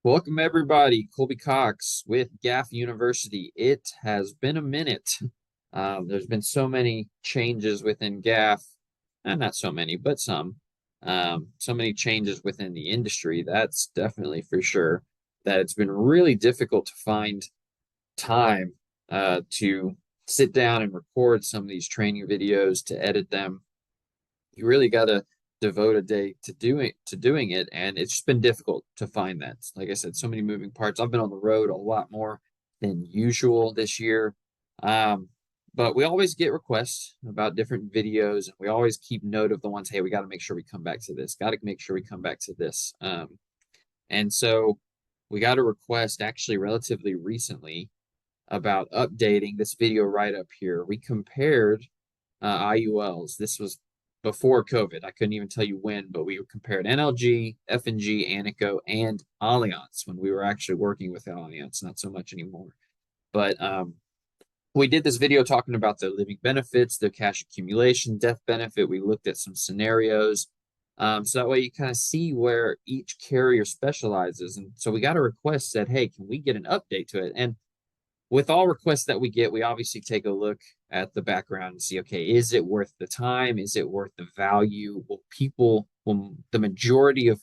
Welcome everybody, Colby Cox with GAF University. It has been a minute. There's been so many changes within GAF, not so many, but some. So many changes within the industry. That's definitely for sure. That it's been really difficult to find time to sit down and record some of these training videos, to edit them. You really got to devote a day to doing it, and it's just been difficult to find that. Like I said, so many moving parts. I've been on the road a lot more than usual this year. um, but we always get requests about different videos, and we always keep note of the ones, hey, we got to make sure we come back to this, got to make sure we come back to this. And so we got a request actually relatively recently about updating this video right up here. We compared IULs. This was before COVID. I couldn't even tell you when, but we compared NLG, F&G, ANICO, and Allianz when we were actually working with Allianz, not so much anymore. But we did this video talking about the living benefits, the cash accumulation, death benefit. We looked at some scenarios. So that way you kind of see where each carrier specializes. And so we got a request, said, hey, can we get an update to it? And with all requests that we get, we obviously take a look at the background and see, okay, is it worth the time? Is it worth the value? Will the majority of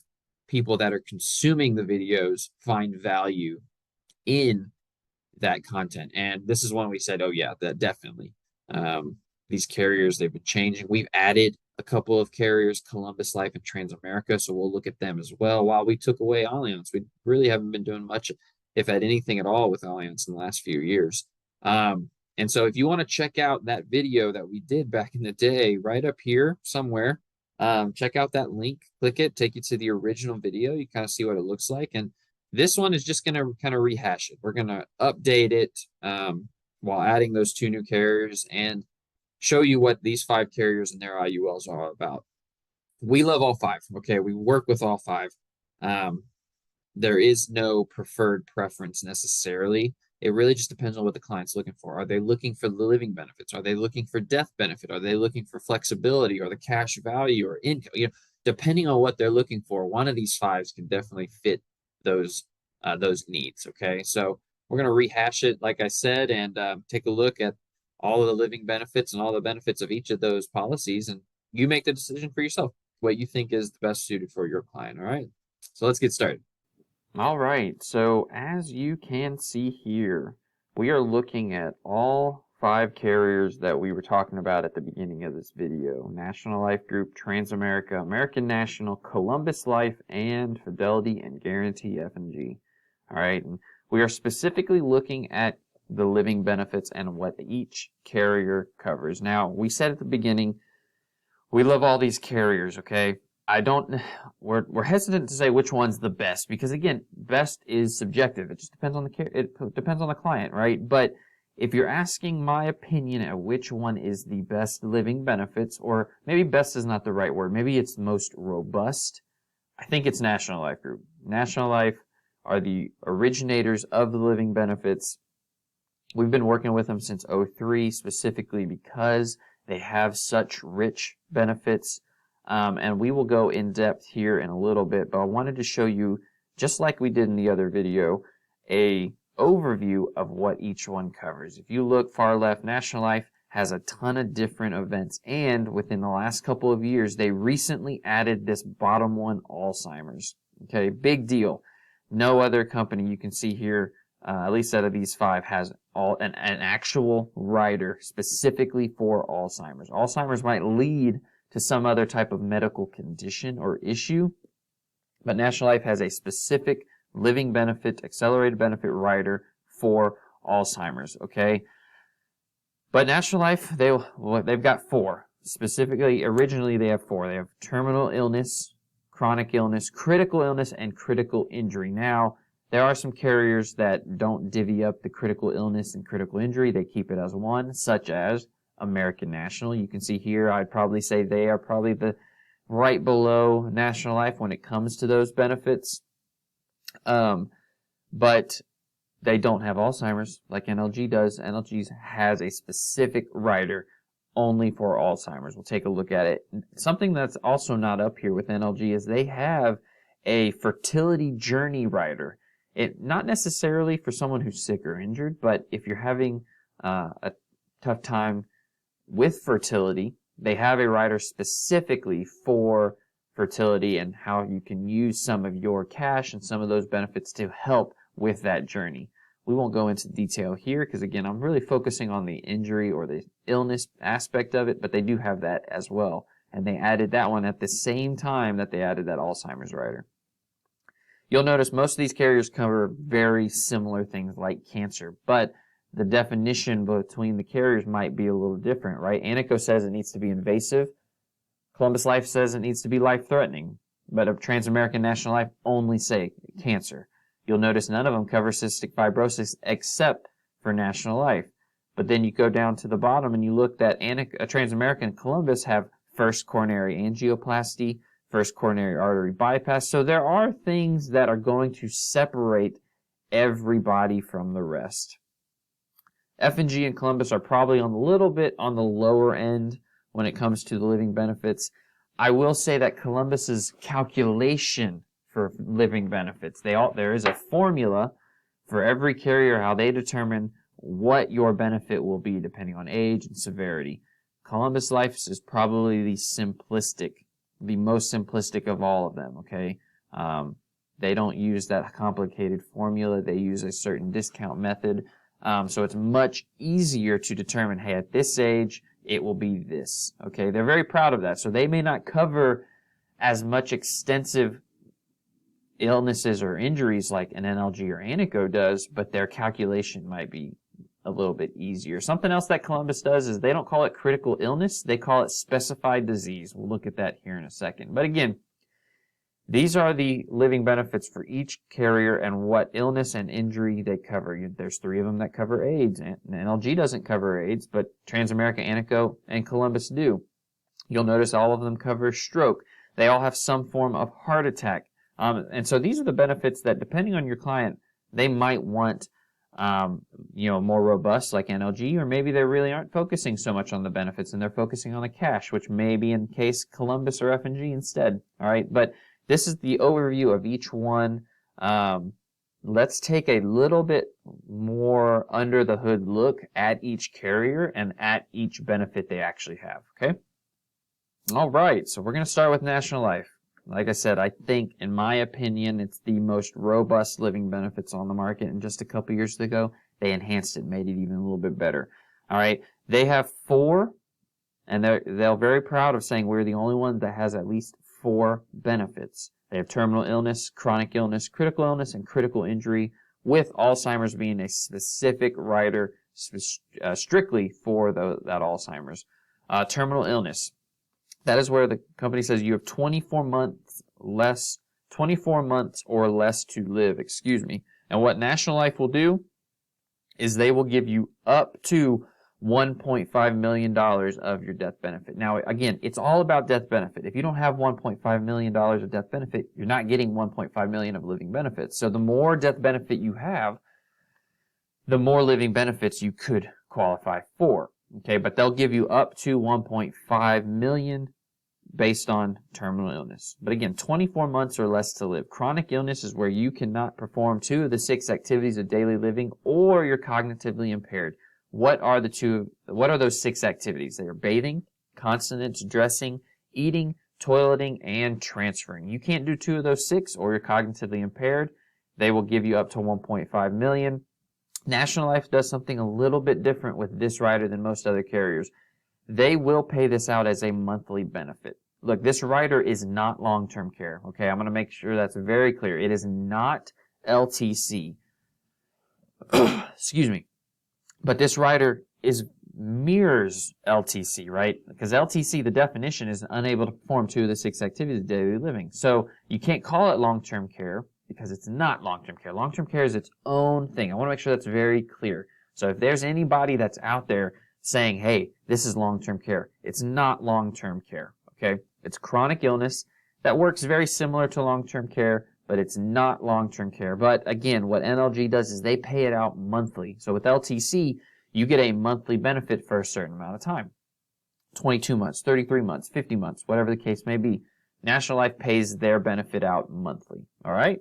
people that are consuming the videos find value in that content? And this is when we said, oh yeah, that definitely. These carriers, they've been changing. We've added a couple of carriers, Columbus Life and Transamerica, so we'll look at them as well. While we took away Allianz, we really haven't been doing much, if at anything at all, with Allianz in the last few years. And so if you want to check out that video that we did back in the day, right up here somewhere, check out that link, click it, take you to the original video. You kind of see what it looks like. And this one is just going to kind of rehash it. We're going to update it while adding those two new carriers and show you what these 5 carriers and their IULs are all about. We love all 5. Okay, we work with all 5. There is no preferred preference necessarily. It really just depends on what the client's looking for. Are they looking for the living benefits? Are they looking for death benefit? Are they looking for flexibility or the cash value or income? Depending on what they're looking for, one of these 5s can definitely fit those needs. Okay, so we're going to rehash it, like I said, and take a look at all of the living benefits and all the benefits of each of those policies, and you make the decision for yourself what you think is the best suited for your client. All right, so let's get started. All right, so as you can see here, we are looking at all 5 carriers that we were talking about at the beginning of this video. National Life Group, Transamerica, American National, Columbus Life, and Fidelity and Guarantee F&G. All right, and we are specifically looking at the living benefits and what each carrier covers. Now, we said at the beginning, we love all these carriers, okay? We're hesitant to say which one's the best because, again, best is subjective. It just depends on it depends on the client, right? But if you're asking my opinion at which one is the best living benefits, or maybe best is not the right word, maybe it's most robust, I think it's National Life Group. National Life are the originators of the living benefits. We've been working with them since 2003, specifically because they have such rich benefits. And we will go in depth here in a little bit, but I wanted to show you, just like we did in the other video, a overview of what each one covers. If you look far left, National Life has a ton of different events, and within the last couple of years, they recently added this bottom one, Alzheimer's. Okay, big deal. No other company you can see here, at least out of these 5, has an actual rider specifically for Alzheimer's. Alzheimer's might lead to some other type of medical condition or issue, but National Life has a specific living benefit, accelerated benefit rider for Alzheimer's, okay? But National Life, they've got 4. Specifically, originally they have 4. They have terminal illness, chronic illness, critical illness, and critical injury. Now, there are some carriers that don't divvy up the critical illness and critical injury. They keep it as one, such as American National. You can see here, I'd probably say they are probably the right below National Life when it comes to those benefits. But they don't have Alzheimer's like NLG does. NLG has a specific rider only for Alzheimer's. We'll take a look at it. Something that's also not up here with NLG is they have a fertility journey rider. It not necessarily for someone who's sick or injured, but if you're having a tough time with fertility, they have a rider specifically for fertility and how you can use some of your cash and some of those benefits to help with that journey. We won't go into detail here because, again, I'm really focusing on the injury or the illness aspect of it, but they do have that as well. And they added that one at the same time that they added that Alzheimer's rider. You'll notice most of these carriers cover very similar things like cancer, but the definition between the carriers might be a little different, right? ANICO says it needs to be invasive. Columbus Life says it needs to be life-threatening, but Transamerica National Life only say cancer. You'll notice none of them cover cystic fibrosis except for National Life. But then you go down to the bottom and you look that Transamerica and Columbus have first coronary angioplasty, first coronary artery bypass. So there are things that are going to separate everybody from the rest. F&G and Columbus are probably on a little bit on the lower end when it comes to the living benefits. I will say that Columbus's calculation for living benefits, there is a formula for every carrier how they determine what your benefit will be depending on age and severity. Columbus Life is probably the most simplistic of all of them, okay? They don't use that complicated formula. They use a certain discount method. So it's much easier to determine, hey, at this age, it will be this, okay? They're very proud of that. So they may not cover as much extensive illnesses or injuries like an NLG or ANICO does, but their calculation might be a little bit easier. Something else that Columbus does is they don't call it critical illness. They call it specified disease. We'll look at that here in a second. But again, these are the living benefits for each carrier and what illness and injury they cover. There's 3 of them that cover AIDS. And NLG doesn't cover AIDS, but Transamerica, ANICO, and Columbus do. You'll notice all of them cover stroke. They all have some form of heart attack. And so these are the benefits that, depending on your client, they might want, more robust like NLG, or maybe they really aren't focusing so much on the benefits and they're focusing on the cash, which may be in case Columbus or F&G instead. All right, but this is the overview of each one. Let's take a little bit more under the hood look at each carrier and at each benefit they actually have, okay? All right, so we're going to start with National Life. Like I said, I think, in my opinion, it's the most robust living benefits on the market. And just a couple years ago, they enhanced it, made it even a little bit better. All right, they have 4, and they're very proud of saying we're the only one that has at least 4 benefits. They have terminal illness, chronic illness, and critical injury, with Alzheimer's being a specific rider strictly for that Alzheimer's. Terminal illness. That is where the company says you have 24 months or less to live, And what National Life will do is they will give you up to $1.5 million of your death benefit. Now, again, it's all about death benefit. If you don't have $1.5 million of death benefit, you're not getting $1.5 million of living benefits. So the more death benefit you have, the more living benefits you could qualify for. Okay, but they'll give you up to $1.5 million based on terminal illness. But again, 24 months or less to live. Chronic illness is where you cannot perform 2 of the 6 activities of daily living, or you're cognitively impaired. What are those 6 activities? They are bathing, continence, dressing, eating, toileting, and transferring. You can't do 2 of those 6, or you're cognitively impaired. They will give you up to $1.5 million. National Life does something a little bit different with this rider than most other carriers. They will pay this out as a monthly benefit. Look, this rider is not long-term care, okay? I'm going to make sure that's very clear. It is not LTC. Excuse me. But this rider mirrors LTC, right? Because LTC, the definition is unable to perform 2 of the 6 activities of daily living. So you can't call it long-term care because it's not long-term care. Long-term care is its own thing. I want to make sure that's very clear. So if there's anybody that's out there saying, hey, this is long-term care, it's not long-term care, okay? It's chronic illness that works very similar to long-term care, but it's not long-term care. But again, what NLG does is they pay it out monthly. So with LTC, you get a monthly benefit for a certain amount of time. 22 months, 33 months, 50 months, whatever the case may be. National Life pays their benefit out monthly, all right?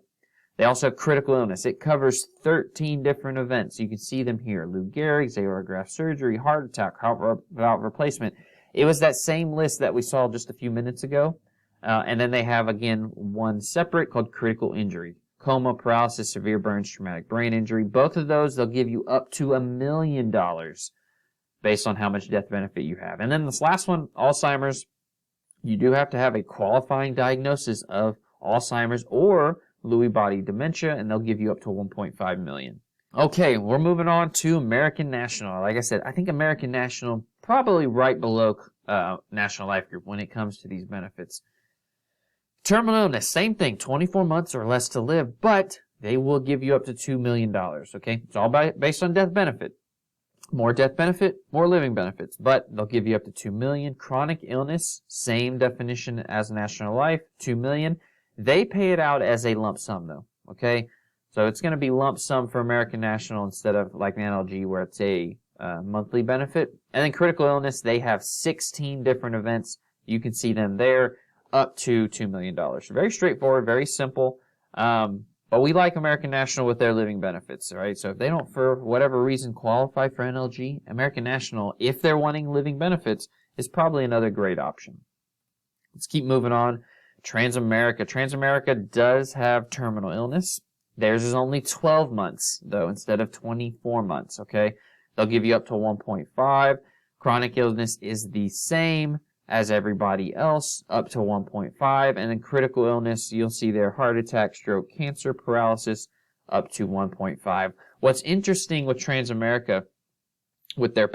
They also have critical illness. It covers 13 different events. You can see them here. Lou Gehrig's, aortic graft surgery, heart attack, heart valve replacement. It was that same list that we saw just a few minutes ago. And then they have, again, one separate called critical injury. Coma, paralysis, severe burns, traumatic brain injury. Both of those, they'll give you up to $1 million based on how much death benefit you have. And then this last one, Alzheimer's, you do have to have a qualifying diagnosis of Alzheimer's or Lewy body dementia, and they'll give you up to $1.5 million. Okay, we're moving on to American National. Like I said, I think American National probably right below National Life Group when it comes to these benefits. Terminal illness, same thing, 24 months or less to live, but they will give you up to $2 million, okay? It's all based on death benefit. More death benefit, more living benefits, but they'll give you up to $2 million. Chronic illness, same definition as National Life, $2 million. They pay it out as a lump sum, though, okay? So it's going to be lump sum for American National instead of like the NLG where it's a monthly benefit. And then critical illness, they have 16 different events. You can see them there, up to $2 million. Very straightforward, very simple. But we like American National with their living benefits, all right? So if they don't, for whatever reason, qualify for NLG, American National, if they're wanting living benefits, is probably another great option. Let's keep moving on. Transamerica. Transamerica does have terminal illness. Theirs is only 12 months, though, instead of 24 months, okay? They'll give you up to 1.5. Chronic illness is the same as everybody else, up to 1.5. And then critical illness, you'll see there, heart attack, stroke, cancer, paralysis, up to 1.5. What's interesting with Transamerica, with their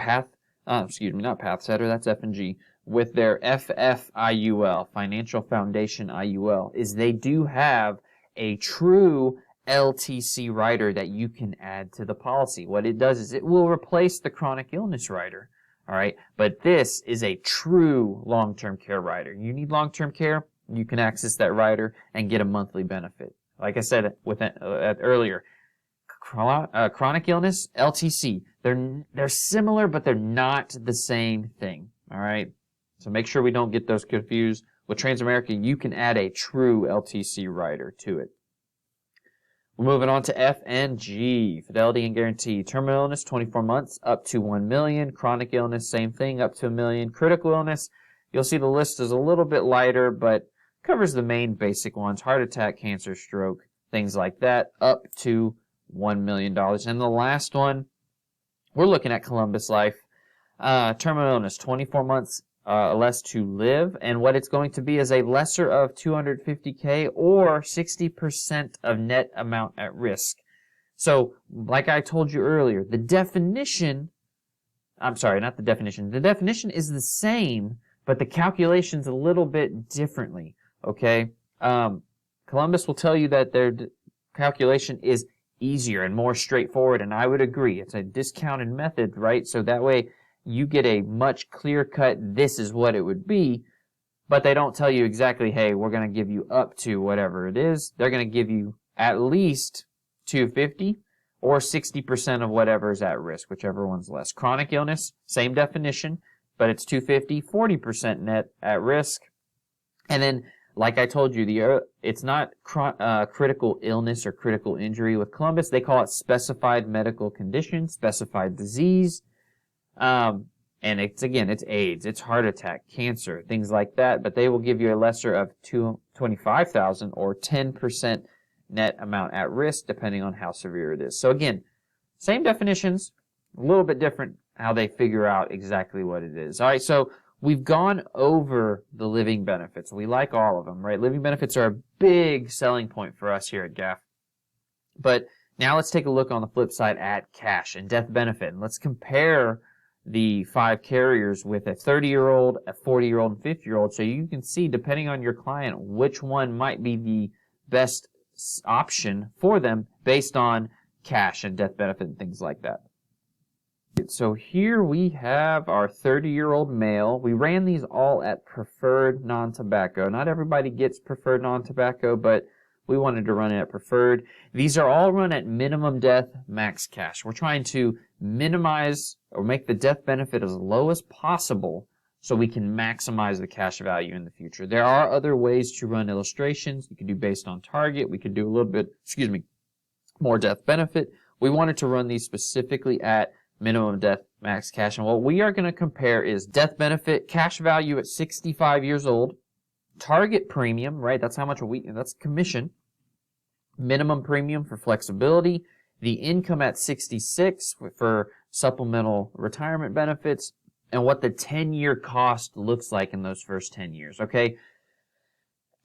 not Pathsetter, that's F&G, with their FFIUL, Financial Foundation IUL, is they do have a true LTC rider that you can add to the policy. What it does is it will replace the chronic illness rider, all right? But this is a true long-term care rider. You need long-term care, you can access that rider and get a monthly benefit. Like I said earlier, chronic illness, LTC, they're similar, but they're not the same thing, all right? So make sure we don't get those confused. With Transamerica, you can add a true LTC rider to it. We're moving on to F&G, Fidelity and Guarantee. Terminal illness, 24 months, up to $1 million. Chronic illness, same thing, up to $1 million. Critical illness, you'll see the list is a little bit lighter, but covers the main basic ones. Heart attack, cancer, stroke, things like that, up to $1 million. And the last one, we're looking at Columbus Life. Terminal illness, 24 months less to live, and what it's going to be is a lesser of $250K or 60% of net amount at risk. So, like I told you earlier, the definition is the same, but the calculation's a little bit differently, okay? Columbus will tell you that their calculation is easier and more straightforward, and I would agree. It's a discounted method, right? So that way, you get a much clear-cut, this is what it would be, but they don't tell you exactly, hey, we're going to give you up to whatever it is. They're going to give you at least $250 or 60% of whatever is at risk, whichever one's less. Chronic illness, same definition, but it's $250, 40% net at risk. And then, like I told you, it's not critical illness or critical injury. With Columbus, they call it specified medical condition, specified disease. And it's AIDS, it's heart attack, cancer, things like that, but they will give you a lesser of $25,000 or 10% net amount at risk, depending on how severe it is. So again, same definitions, a little bit different how they figure out exactly what it is. All right, so we've gone over the living benefits. We like all of them, right? Living benefits are a big selling point for us here at GAF. But now let's take a look on the flip side at cash and death benefit, and let's compare the 5 carriers with a 30-year-old, a 40-year-old, and 50-year-old, so you can see, depending on your client, which one might be the best option for them based on cash and death benefit and things like that. So here we have our 30-year-old male. We ran these all at preferred non-tobacco. Not everybody gets preferred non-tobacco, but we wanted to run it at preferred. These are all run at minimum death, max cash. We're trying to minimize or make the death benefit as low as possible so we can maximize the cash value in the future. There are other ways to run illustrations. You can do based on target. We could do a little bit, more death benefit. We wanted to run these specifically at minimum death, max cash. And what we are going to compare is death benefit, cash value at 65 years old, target premium, right? That's how much that's commission, minimum premium for flexibility, the income at 66 for supplemental retirement benefits, and what the 10-year cost looks like in those first 10 years, okay?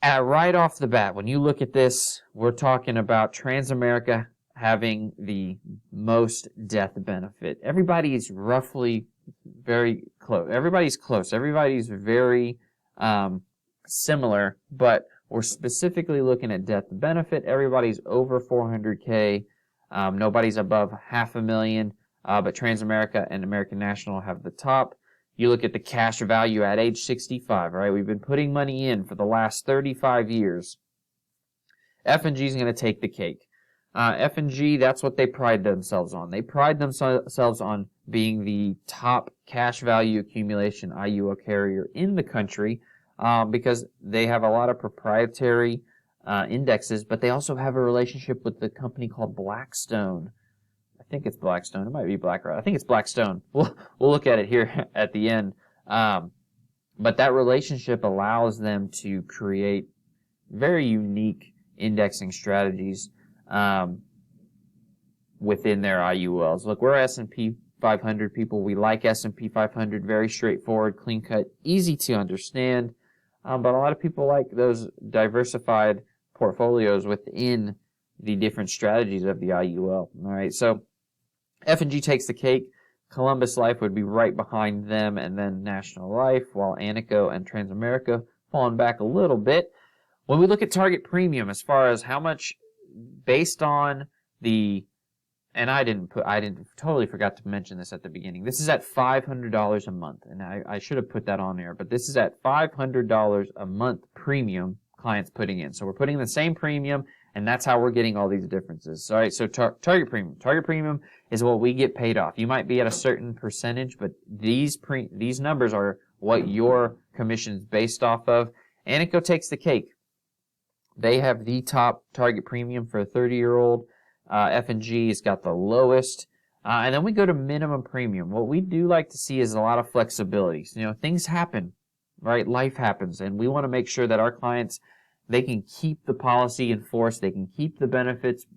Right off the bat, when you look at this, we're talking about Transamerica having the most death benefit. Everybody's roughly very close. Everybody's close. Everybody's very similar, but we're specifically looking at death benefit. Everybody's over 400K. Nobody's above $500,000, but Transamerica and American National have the top. You look at the cash value at age 65, right? We've been putting money in for the last 35 years. F&G is going to take the cake. F&G, that's what they pride themselves on. They pride themselves on being the top cash value accumulation IUL carrier in the country because they have a lot of proprietary indexes, but they also have a relationship with the company called Blackstone. I think it's Blackstone. It might be BlackRock. I think it's Blackstone. We'll look at it here at the end. But that relationship allows them to create very unique indexing strategies within their IULs. Look, we're S&P 500 people. We like S&P 500. Very straightforward, clean cut, easy to understand. But a lot of people like those diversified portfolios within the different strategies of the IUL. All right, so F&G takes the cake. Columbus Life would be right behind them, and then National Life, while ANICO and Transamerica falling back a little bit. When we look at target premium, as far as how much based on the, and I totally forgot to mention this at the beginning. This is at $500 a month, and I should have put that on there, but this is at $500 a month premium clients putting in. So we're putting the same premium, and that's how we're getting all these differences. All right, so target premium. Target premium is what we get paid off. You might be at a certain percentage, but these numbers are what your commission is based off of. ANICO takes the cake. They have the top target premium for a 30-year-old. F&G has got the lowest. And then we go to minimum premium. What we do like to see is a lot of flexibility. So, things happen, right? Life happens, and we want to make sure that our clients, they can keep the policy in force, they can keep the benefits,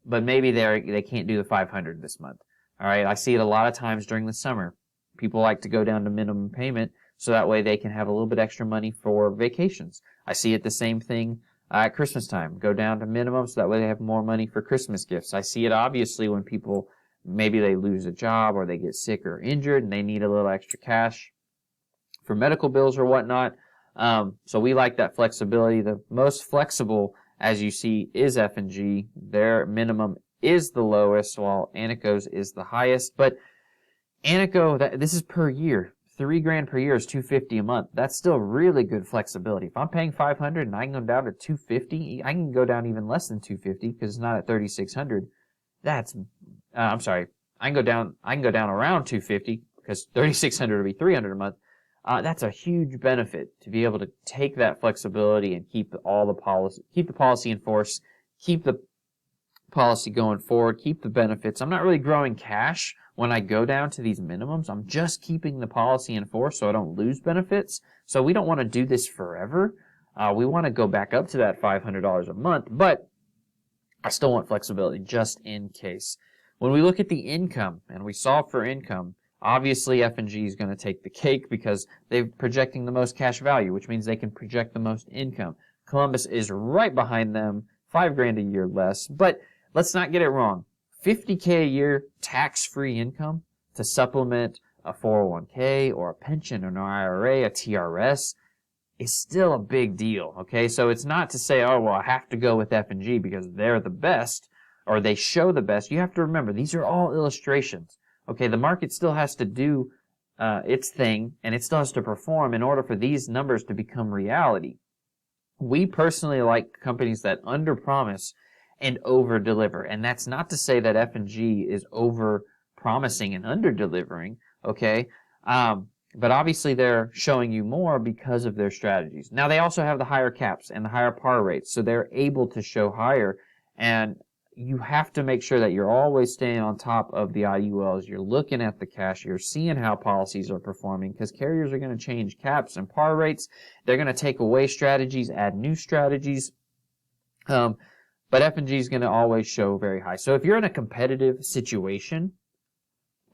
but maybe they can't do the 500 this month. All right, I see it a lot of times during the summer. People like to go down to minimum payment so that way they can have a little bit extra money for vacations. I see it the same thing at Christmas time. Go down to minimum so that way they have more money for Christmas gifts. I see it obviously when people, maybe they lose a job or they get sick or injured and they need a little extra cash for medical bills or whatnot. So we like that flexibility. The most flexible, as you see, is F&G. Their minimum is the lowest, while ANICO's is the highest. But ANICO, this is per year. $3,000 per year is $250 a month. That's still really good flexibility. If I'm paying $500 and I can go down to $250, I can go down even less than $250 because it's not at $3,600. I'm sorry. I can go down around $250 because $3,600 would be $300 a month. That's a huge benefit to be able to take that flexibility and keep the policy in force, keep the policy going forward, keep the benefits. I'm not really growing cash when I go down to these minimums. I'm just keeping the policy in force so I don't lose benefits. So we don't want to do this forever. We want to go back up to that $500 a month, but I still want flexibility just in case. When we look at the income and we solve for income, obviously F&G is going to take the cake because they're projecting the most cash value, which means they can project the most income. Columbus is right behind them, $5,000 a year less, but let's not get it wrong. $50K a year tax-free income to supplement a 401k or a pension or an IRA, a TRS, is still a big deal, okay? So it's not to say, oh, well, I have to go with F&G because they're the best or they show the best. You have to remember, these are all illustrations, okay? The market still has to do its thing, and it still has to perform in order for these numbers to become reality. We personally like companies that underpromise and over-deliver. And that's not to say that F&G is over-promising and under-delivering, okay? But obviously they're showing you more because of their strategies. Now they also have the higher caps and the higher par rates, so they're able to show higher. And you have to make sure that you're always staying on top of the IULs. You're looking at the cash. You're seeing how policies are performing, because carriers are going to change caps and par rates. They're going to take away strategies, add new strategies. But F&G is going to always show very high. So if you're in a competitive situation,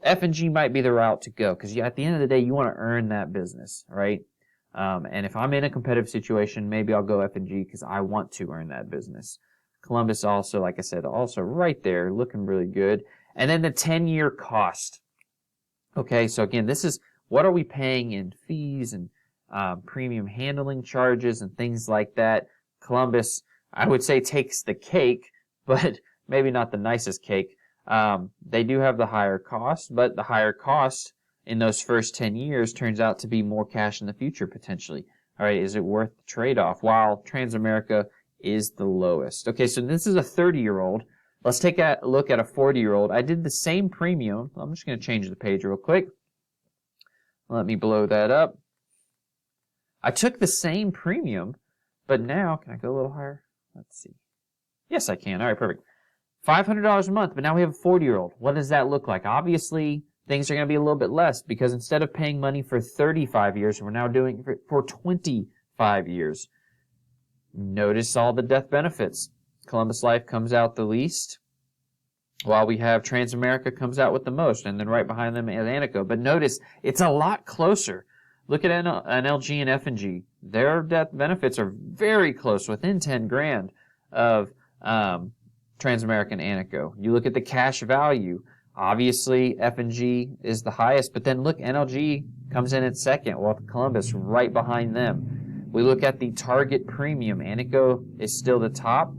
F&G might be the route to go, because at the end of the day, you want to earn that business, right? And if I'm in a competitive situation, maybe I'll go F&G because I want to earn that business. Columbus also, like I said, also right there, looking really good. And then the 10-year cost. Okay, so again, this is what are we paying in fees and premium handling charges and things like that. Columbus, I would say, takes the cake, but maybe not the nicest cake. They do have the higher cost, but the higher cost in those first 10 years turns out to be more cash in the future potentially. All right, is it worth the trade-off? While Transamerica is the lowest. Okay, so this is a 30-year-old. Let's take a look at a 40-year-old. I did the same premium. I'm just going to change the page real quick. Let me blow that up. I took the same premium, but now, can I go a little higher? Let's see. Yes, I can. All right, perfect. $500 a month, but now we have a 40-year-old. What does that look like? Obviously, things are going to be a little bit less, because instead of paying money for 35 years, we're now doing it for 25 years. Notice all the death benefits. Columbus Life comes out the least, while we have Transamerica comes out with the most, and then right behind them is ANICO. But notice, it's a lot closer. Look at NLG and F&G. Their death benefits are very close, within 10 grand of Transamerica and ANICO. You look at the cash value. Obviously, F&G is the highest, but then look, NLG comes in at second, while Columbus right behind them. We look at the target premium. ANICO is still the top,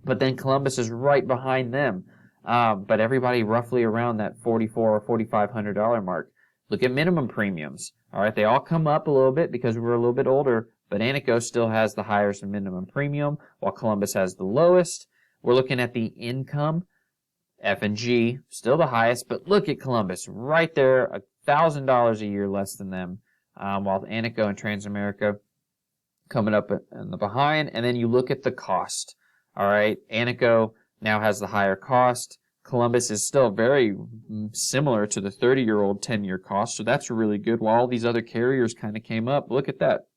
but then Columbus is right behind them. But everybody roughly around that $4,400 or $4,500 mark. Look at minimum premiums. All right, they all come up a little bit because we're a little bit older, but ANICO still has the highest minimum premium, while Columbus has the lowest. We're looking at the income. F&G, still the highest, but look at Columbus, right there, $1,000 a year less than them, while ANICO and Transamerica coming up in the behind. And then you look at the cost. All right, ANICO now has the higher cost. Columbus is still very similar to the 30-year-old 10-year cost, so that's really good, while all these other carriers kind of came up. Look at that.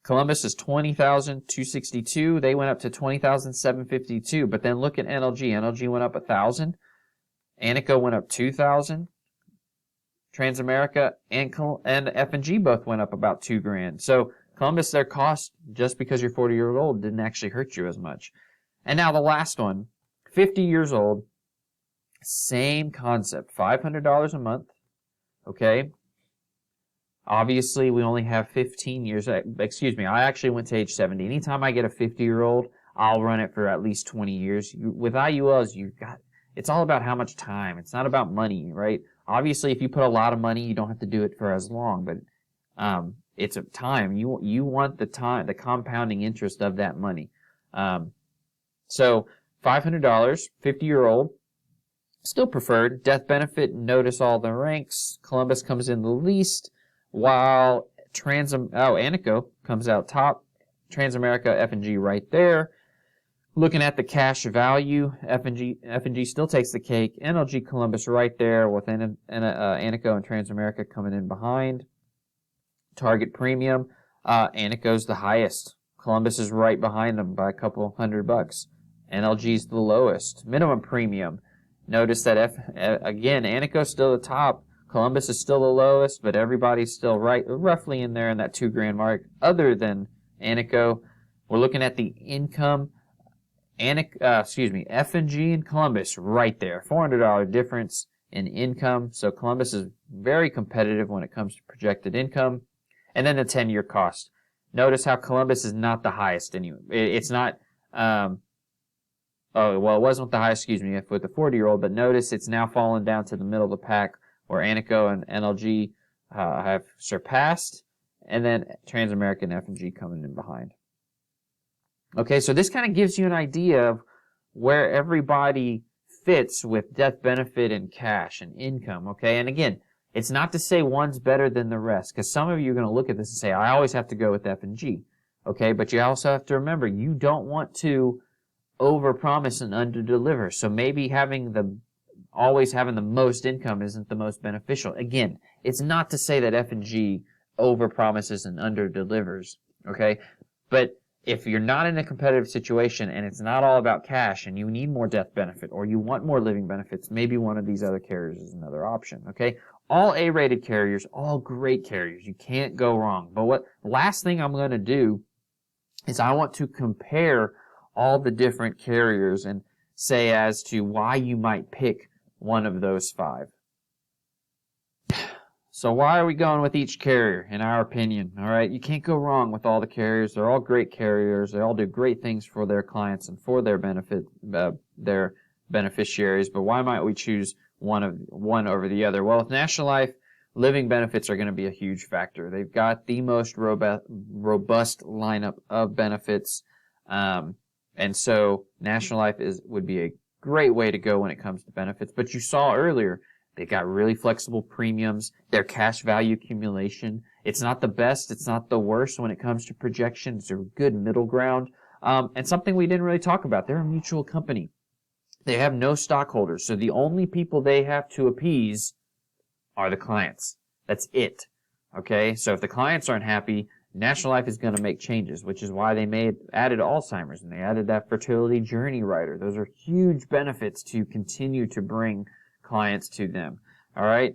Columbus is $20,262. They went up to $20,752. But then look at NLG. NLG went up $1,000. ANICO went up $2,000. Transamerica and F&G both went up about $2,000. So Columbus, their cost, just because you're 40 years old, didn't actually hurt you as much. And now the last one, 50 years old, same concept, $500 a month. Okay. Obviously, we only have 15 years. Excuse me, I actually went to age 70. Anytime I get a 50-year-old, I'll run it for at least 20 years. With IULs, it's all about how much time. It's not about money, right? Obviously, if you put a lot of money, you don't have to do it for as long, but it's a time. You want the time, the compounding interest of that money. So $500, 50-year-old, still preferred. Death benefit, notice all the ranks. Columbus comes in the least, while ANICO comes out top. Transamerica, F&G right there. Looking at the cash value, F&G still takes the cake. NLG, Columbus right there, with ANICO and Transamerica coming in behind. Target premium, ANICO's the highest. Columbus is right behind them by a couple $100. NLG's the lowest. Minimum premium, notice that again, ANICO's still the top. Columbus is still the lowest, but everybody's still roughly in there in that $2,000 mark. Other than ANICO, we're looking at the income. F&G and Columbus right there, $400 difference in income. So Columbus is very competitive when it comes to projected income. And then the 10-year cost. Notice how Columbus is not the highest anyway. It's not. It wasn't the highest. Excuse me, with the 40-year-old. But notice it's now fallen down to the middle of the pack, where ANICO and NLG have surpassed, and then Transamerica and F&G coming in behind. Okay, so this kind of gives you an idea of where everybody fits with death benefit and cash and income. Okay, and again, It's not to say one's better than the rest, because some of you are going to look at this and say, I always have to go with F&G. Okay, but you also have to remember, you don't want to overpromise and underdeliver. So maybe always having the most income isn't the most beneficial. Again, it's not to say that F&G overpromises and underdelivers. Okay, but if you're not in a competitive situation and it's not all about cash and you need more death benefit or you want more living benefits, maybe one of these other carriers is another option. Okay, all A-rated carriers, all great carriers. You can't go wrong. But last thing I'm going to do is I want to compare all the different carriers and say as to why you might pick one of those 5. So why are we going with each carrier, in our opinion? All right, you can't go wrong with all the carriers. They're all great carriers. They all do great things for their clients and for their benefit, their beneficiaries. But why might we choose one over the other? Well, with National Life, living benefits are going to be a huge factor. They've got the most robust lineup of benefits, and so National Life would be a great way to go when it comes to benefits. But you saw earlier, they got really flexible premiums, their cash value accumulation. It's not the best, it's not the worst when it comes to projections. They're a good middle ground. And something we didn't really talk about, they're a mutual company. They have no stockholders, so the only people they have to appease are the clients. That's it. Okay, so if the clients aren't happy, National Life is going to make changes, which is why they added Alzheimer's and they added that fertility journey rider. Those are huge benefits to continue to bring clients to them. All right.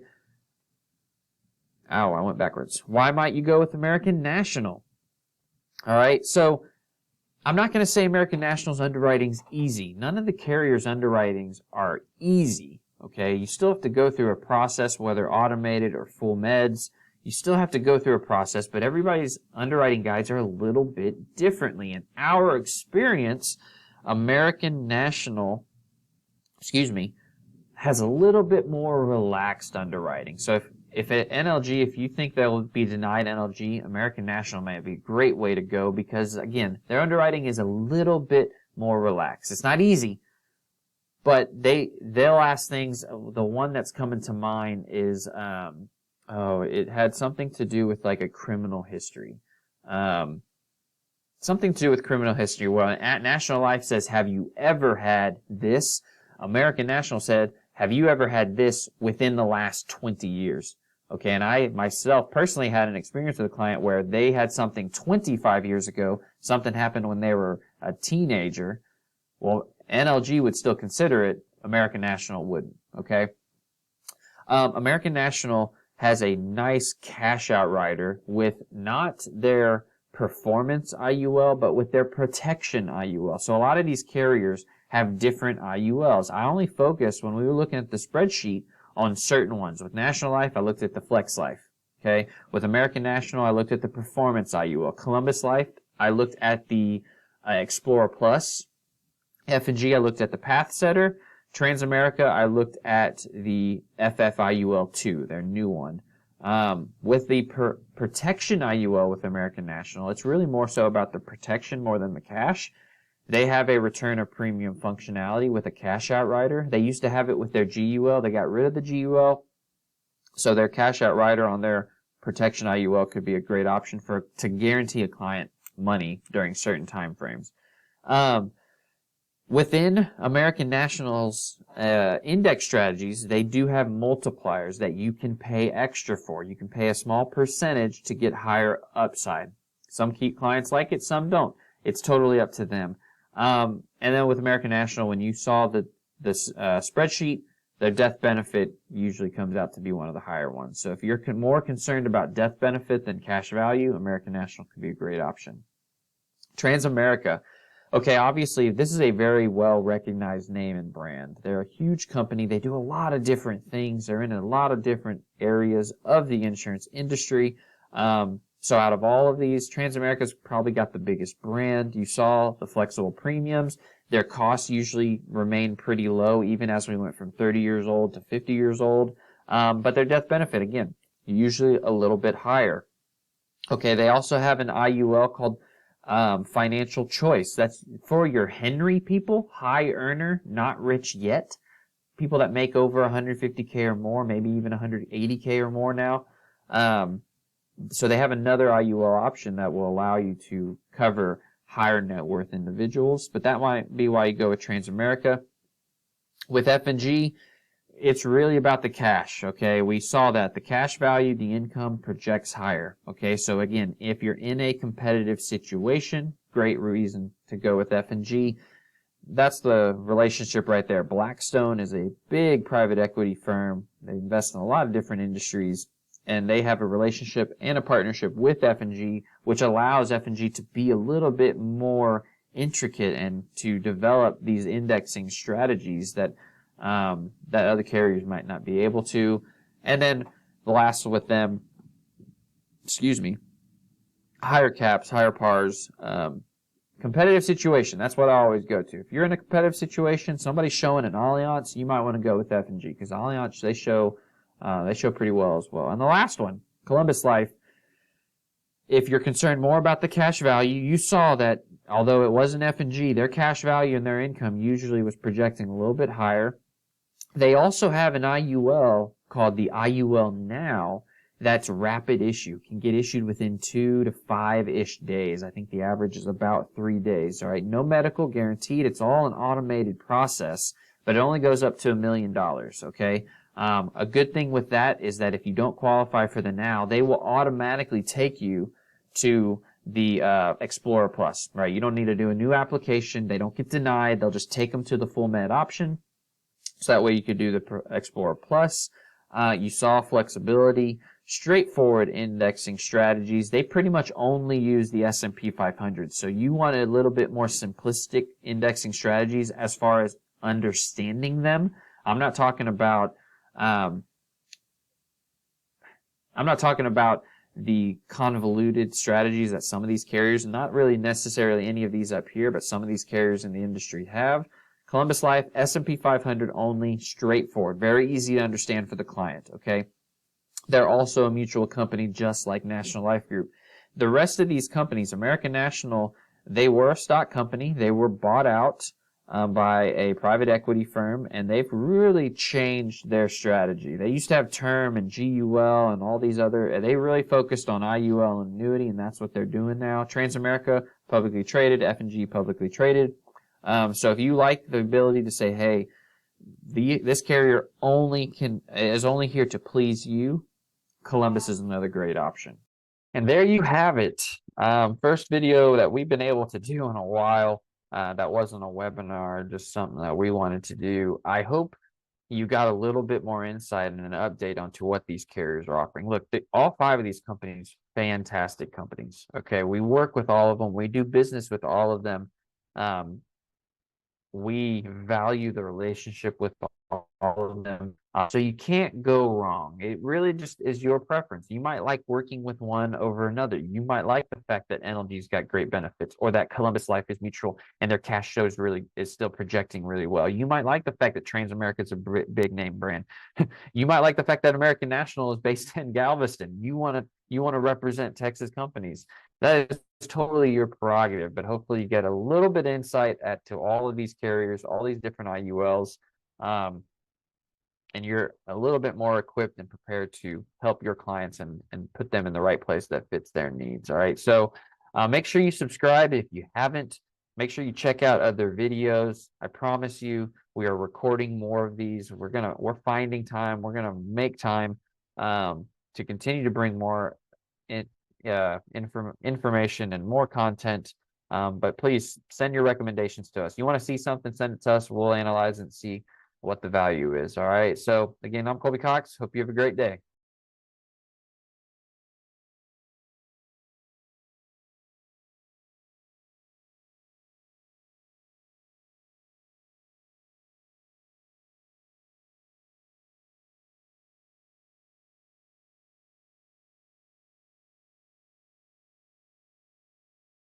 Ow, I went backwards. Why might you go with American National? All right. So I'm not going to say American National's underwriting's easy. None of the carriers' underwritings are easy. Okay. You still have to go through a process, whether automated or full meds. You still have to go through a process, but everybody's underwriting guides are a little bit differently. In our experience, American National, has a little bit more relaxed underwriting. So if at NLG, if you think they'll be denied NLG, American National may be a great way to go because, again, their underwriting is a little bit more relaxed. It's not easy, but they'll ask things. The one that's coming to mind is, it had something to do with like a criminal history. Something to do with criminal history. Well, at National Life says, have you ever had this? American National said, have you ever had this within the last 20 years? Okay, and I myself personally had an experience with a client where they had something 25 years ago. Something happened when they were a teenager. Well, NLG would still consider it. American National wouldn't. Okay. American National has a nice cash out rider with not their Performance IUL, but with their Protection IUL. So a lot of these carriers have different IULs. I only focused when we were looking at the spreadsheet on certain ones. With National Life, I looked at the FlexLife. Okay. With American National, I looked at the Performance IUL. Columbus Life, I looked at the Explorer Plus. F&G, I looked at the Pathsetter. Transamerica, I looked at the FFIUL 2, their new one. With the Protection IUL with American National, it's really more so about the protection more than the cash. They have a return of premium functionality with a cash out rider. They used to have it with their GUL. They got rid of the GUL. So their cash out rider on their Protection IUL could be a great option to guarantee a client money during certain time frames. Within American National's index strategies, they do have multipliers that you can pay extra for. You can pay a small percentage to get higher upside. Some key clients like it, some don't. It's totally up to them. And then with American National, when you saw the spreadsheet, their death benefit usually comes out to be one of the higher ones. So if you're more concerned about death benefit than cash value, American National could be a great option. Transamerica. Okay, obviously, this is a very well-recognized name and brand. They're a huge company. They do a lot of different things. They're in a lot of different areas of the insurance industry. So out of all of these, Transamerica's probably got the biggest brand. You saw the flexible premiums. Their costs usually remain pretty low, even as we went from 30 years old to 50 years old. But their death benefit, again, usually a little bit higher. Okay, they also have an IUL called Financial Choice. That's for your Henry people, high earner, not rich yet. people that make over 150K or more, maybe even 180K or more now. So they have another IUL option that will allow you to cover higher net worth individuals, but that might be why you go with Transamerica. With F&G, it's really about the cash, okay? We saw that the cash value, the income projects higher, okay? So again, if you're in a competitive situation, great reason to go with F&G. That's the relationship right there. Blackstone is a big private equity firm. They invest in a lot of different industries, and they have a relationship and a partnership with F&G, which allows F&G to be a little bit more intricate and to develop these indexing strategies that that other carriers might not be able to. And then the last with them, higher caps, higher pars, competitive situation. That's what I always go to. If you're in a competitive situation, somebody's showing an Allianz, you might want to go with F&G because Allianz, they show pretty well as well. And the last one, Columbus Life. If you're concerned more about the cash value, you saw that although it wasn't F&G, their cash value and their income usually was projecting a little bit higher. They also have an IUL called the IUL Now that's rapid issue, can get issued within 2 to 5-ish days. I think the average is about 3 days. All right, no medical guaranteed. It's all an automated process, but it only goes up to $1 million, okay? A good thing with that is that if you don't qualify for the Now, they will automatically take you to the Explorer Plus, right? You don't need to do a new application. They don't get denied. They'll just take them to the full med option. So that way you could do the Explorer Plus. You saw flexibility, straightforward indexing strategies. They pretty much only use the S&P 500. So you want a little bit more simplistic indexing strategies as far as understanding them. I'm not talking about the convoluted strategies that some of these carriers, not really necessarily any of these up here, but some of these carriers in the industry have. Columbus Life, S&P 500 only, straightforward, very easy to understand for the client, okay? They're also a mutual company just like National Life Group. The rest of these companies, American National, they were a stock company. They were bought out by a private equity firm, and they've really changed their strategy. They used to have term and GUL and all these other, they really focused on IUL and annuity, and that's what they're doing now. Transamerica, publicly traded, F&G, publicly traded. So if you like the ability to say, hey, this carrier is only here to please you, Columbus is another great option. And there you have it. First video that we've been able to do in a while. That wasn't a webinar, just something that we wanted to do. I hope you got a little bit more insight and an update onto what these carriers are offering. Look, all 5 of these companies, fantastic companies. Okay, we work with all of them. We do business with all of them. We value the relationship with all of them. So you can't go wrong. It really just is your preference. You might like working with one over another. You might like the fact that NLG's got great benefits, or that Columbus Life is mutual and their cash shows is still projecting really well. You might like the fact that Transamerica is a big name brand. You might like the fact that American National is based in Galveston. You want to represent Texas companies. That is totally your prerogative, but hopefully you get a little bit of insight to all of these carriers, all these different IULs, and you're a little bit more equipped and prepared to help your clients and put them in the right place that fits their needs. All right, so make sure you subscribe if you haven't. Make sure you check out other videos. I promise you, we are recording more of these. We're finding time. We're gonna make time to continue to bring more information and more content. But please send your recommendations to us. You want to see something, send it to us. We'll analyze and see what the value is. All right. So again, I'm Colby Cox. Hope you have a great day.